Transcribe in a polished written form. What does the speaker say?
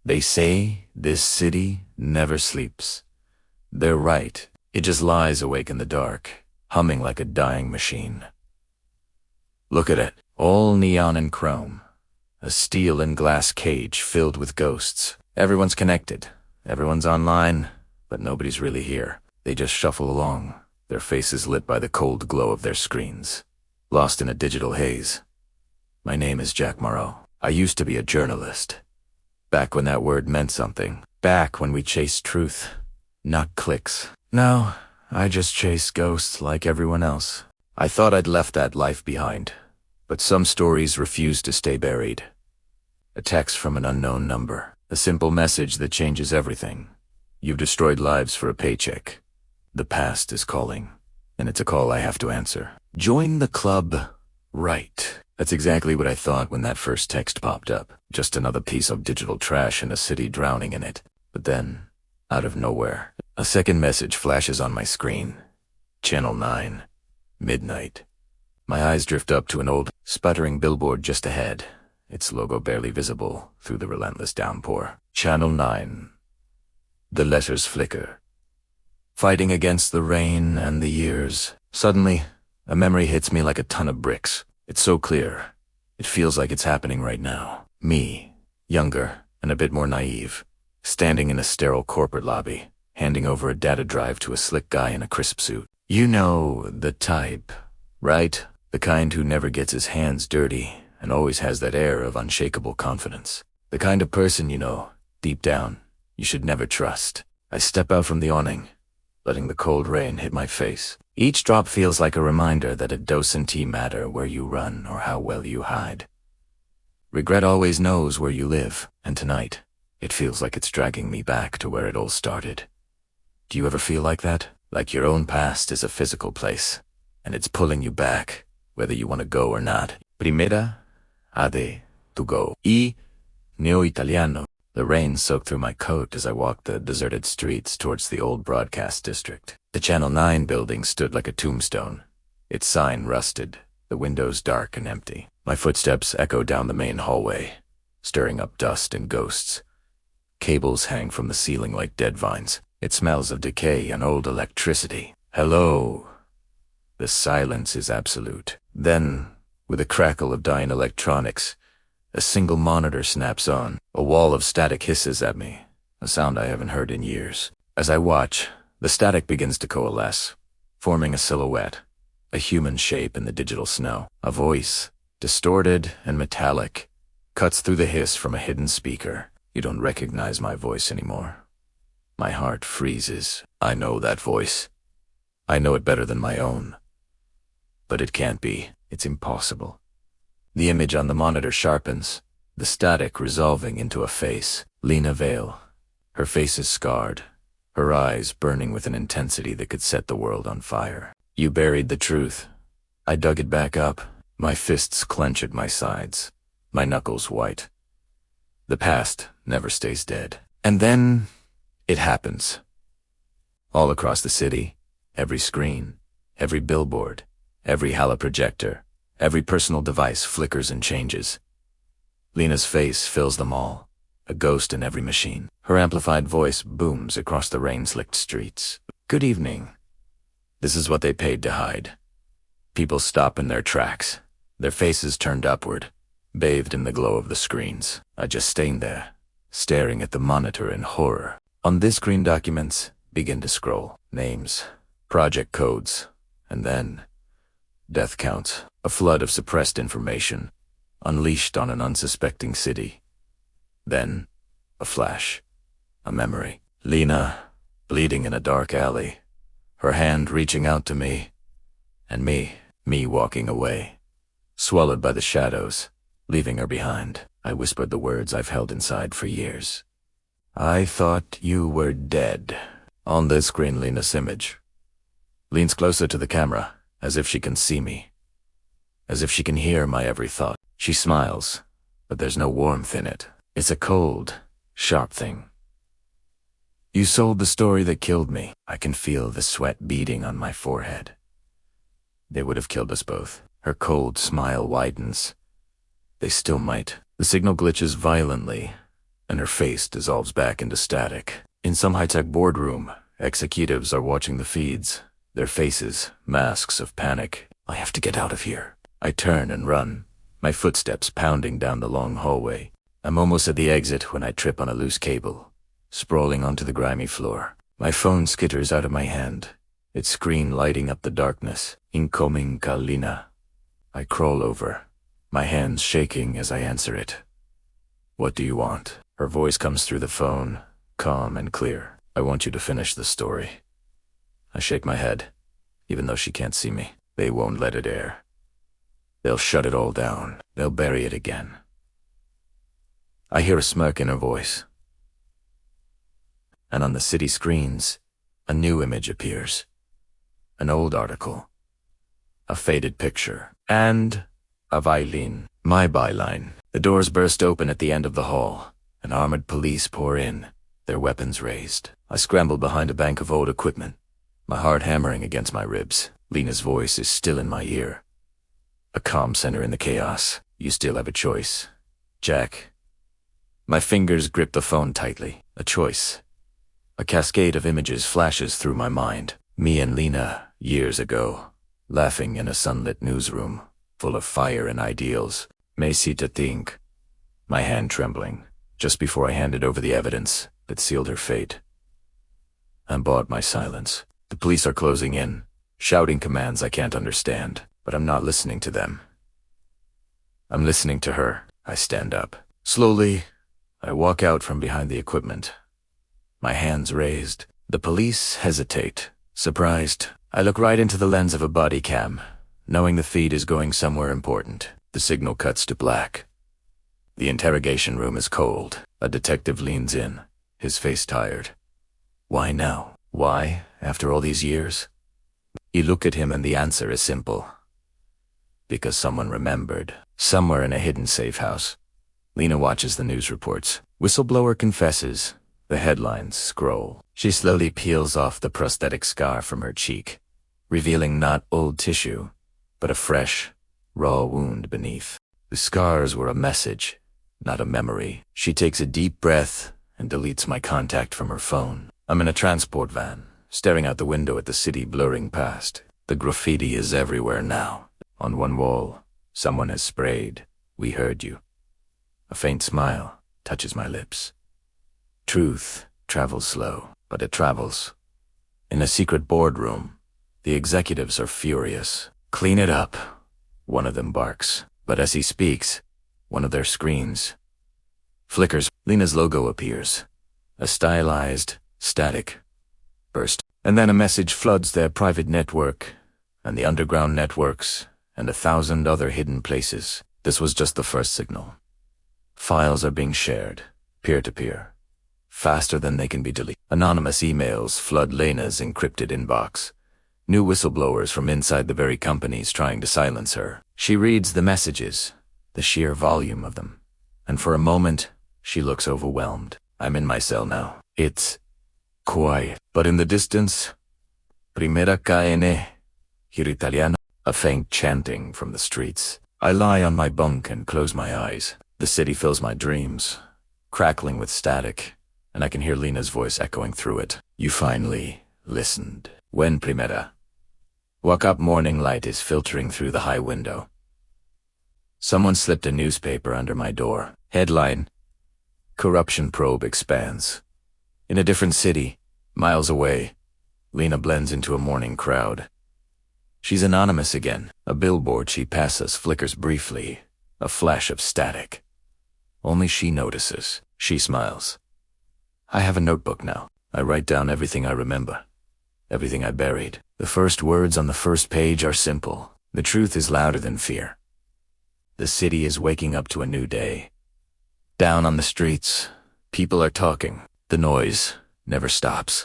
They say this city never sleeps. They're right. It just lies awake in the dark, humming like a dying machine. Look at it, all neon and chrome. A steel and glass cage filled with ghosts. Everyone's connected. Everyone's online, but nobody's really here. They just shuffle along, their faces lit by the cold glow of their screens, lost in a digital haze. My name is Jack Morrow. I used to be a journalist. Back when that word meant something. Back when we chased truth, not clicks. Now, I just chase ghosts like everyone else. I thought I'd left that life behind, but some stories refuse to stay buried. A text from an unknown number. A simple message that changes everything. You've destroyed lives for a paycheck. The past is calling, and it's a call I have to answer. Join the club. Right. That's exactly what I thought when that first text popped up. Just another piece of digital trash in a city drowning in it. But then, out of nowhere, a second message flashes on my screen. Channel 9. Midnight. My eyes drift up to an old, sputtering billboard just ahead, its logo barely visible through the relentless downpour. Channel 9. The letters flicker. Fighting against the rain and the years. Suddenly, a memory hits me like a ton of bricks. It's so clear. It feels like it's happening right now. Me, younger and a bit more naive, standing in a sterile corporate lobby, handing over a data drive to a slick guy in a crisp suit. You know the type, right? The kind who never gets his hands dirty and always has that air of unshakable confidence. The kind of person, you know, deep down, you should never trust. I step out from the awning, letting the cold rain hit my face. Each drop feels like a reminder that it doesn't matter where you run or how well you hide. Regret always knows where you live, and tonight, it feels like it's dragging me back to where it all started. Do you ever feel like that? Like your own past is a physical place, and it's pulling you back, whether you want to go or not. Primera ha de to go. Y neo-italiano. The rain soaked through my coat as I walked the deserted streets towards the old broadcast district. The Channel 9 building stood like a tombstone, its sign rusted, the windows dark and empty. My footsteps echoed down the main hallway, stirring up dust and ghosts. Cables hang from the ceiling like dead vines. It smells of decay and old electricity. Hello. The silence is absolute. Then, with a crackle of dying electronics, a single monitor snaps on. A wall of static hisses at me, a sound I haven't heard in years. As I watch, the static begins to coalesce, forming a silhouette, a human shape in the digital snow. A voice, distorted and metallic, cuts through the hiss from a hidden speaker. You don't recognize my voice anymore. My heart freezes. I know that voice. I know it better than my own. But it can't be. It's impossible. The image on the monitor sharpens, the static resolving into a face. Lena Vale. Her face is scarred, her eyes burning with an intensity that could set the world on fire. You buried the truth. I dug it back up, my fists clench at my sides, my knuckles white. The past never stays dead. And then, it happens. All across the city, every screen, every billboard, every holoprojector, every personal device flickers and changes. Lena's face fills them all, a ghost in every machine. Her amplified voice booms across the rain-slicked streets. Good evening. This is what they paid to hide. People stop in their tracks, their faces turned upward, bathed in the glow of the screens. I just stand there, staring at the monitor in horror. On this screen, documents begin to scroll. Names, project codes, and then death counts. A flood of suppressed information, unleashed on an unsuspecting city. Then, a flash, a memory. Lena, bleeding in a dark alley, her hand reaching out to me, and me walking away, swallowed by the shadows, leaving her behind. I whispered the words I've held inside for years. I thought you were dead. On this screen, Lena's image leans closer to the camera, as if she can see me, as if she can hear my every thought. She smiles, but there's no warmth in it. It's a cold, sharp thing. You sold the story that killed me. I can feel the sweat beading on my forehead. They would have killed us both. Her cold smile widens. They still might. The signal glitches violently, and her face dissolves back into static. In some high-tech boardroom, executives are watching the feeds, their faces masks of panic. I have to get out of here. I turn and run, my footsteps pounding down the long hallway. I'm almost at the exit when I trip on a loose cable, sprawling onto the grimy floor. My phone skitters out of my hand, its screen lighting up the darkness. Incoming Kalina. I crawl over, my hands shaking as I answer it. What do you want? Her voice comes through the phone, calm and clear. I want you to finish the story. I shake my head, even though she can't see me. They won't let it air. They'll shut it all down. They'll bury it again. I hear a smirk in her voice. And on the city screens, a new image appears. An old article. A faded picture. And a violin. My byline. The doors burst open at the end of the hall, and armored police pour in, their weapons raised. I scramble behind a bank of old equipment, my heart hammering against my ribs. Lena's voice is still in my ear. A calm center in the chaos. You still have a choice, Jack. My fingers grip the phone tightly. A choice. A cascade of images flashes through my mind. Me and Lena, years ago, laughing in a sunlit newsroom, full of fire and ideals. Macy to think. My hand trembling, just before I handed over the evidence that sealed her fate. I'm bought my silence. The police are closing in, shouting commands I can't understand, but I'm not listening to them. I'm listening to her. I stand up. Slowly, I walk out from behind the equipment, my hands raised. The police hesitate. Surprised, I look right into the lens of a body cam, knowing the feed is going somewhere important. The signal cuts to black. The interrogation room is cold. A detective leans in, his face tired. Why now? Why, after all these years? You look at him and the answer is simple. Because someone remembered. Somewhere in a hidden safe house. Lena watches the news reports. Whistleblower confesses. The headlines scroll. She slowly peels off the prosthetic scar from her cheek, revealing not old tissue, but a fresh, raw wound beneath. The scars were a message, not a memory. She takes a deep breath and deletes my contact from her phone. I'm in a transport van, staring out the window at the city blurring past. The graffiti is everywhere now. On one wall, someone has sprayed, "We heard you." A faint smile touches my lips. Truth travels slow, but it travels. In a secret boardroom, the executives are furious. "Clean it up," one of them barks. But as he speaks, one of their screens flickers. Lena's logo appears. A stylized, static burst. And then a message floods their private network, and the underground networks, and 1,000 other hidden places. This was just the first signal. Files are being shared, peer-to-peer, faster than they can be deleted. Anonymous emails flood Lena's encrypted inbox. New whistleblowers from inside the very companies trying to silence her. She reads the messages, the sheer volume of them, and for a moment, she looks overwhelmed. I'm in my cell now. It's quiet, but in the distance, Primera KN, Hier Italiano, a faint chanting from the streets. I lie on my bunk and close my eyes. The city fills my dreams, crackling with static, and I can hear Lena's voice echoing through it. You finally listened. When, Primera? Wake-up morning light is filtering through the high window. Someone slipped a newspaper under my door. Headline: Corruption probe expands. In a different city, miles away, Lena blends into a morning crowd. She's anonymous again. A billboard she passes flickers briefly, a flash of static. Only she notices. She smiles. I have a notebook now. I write down everything I remember, everything I buried. The first words on the first page are simple. The truth is louder than fear. The city is waking up to a new day. Down on the streets, people are talking. The noise never stops.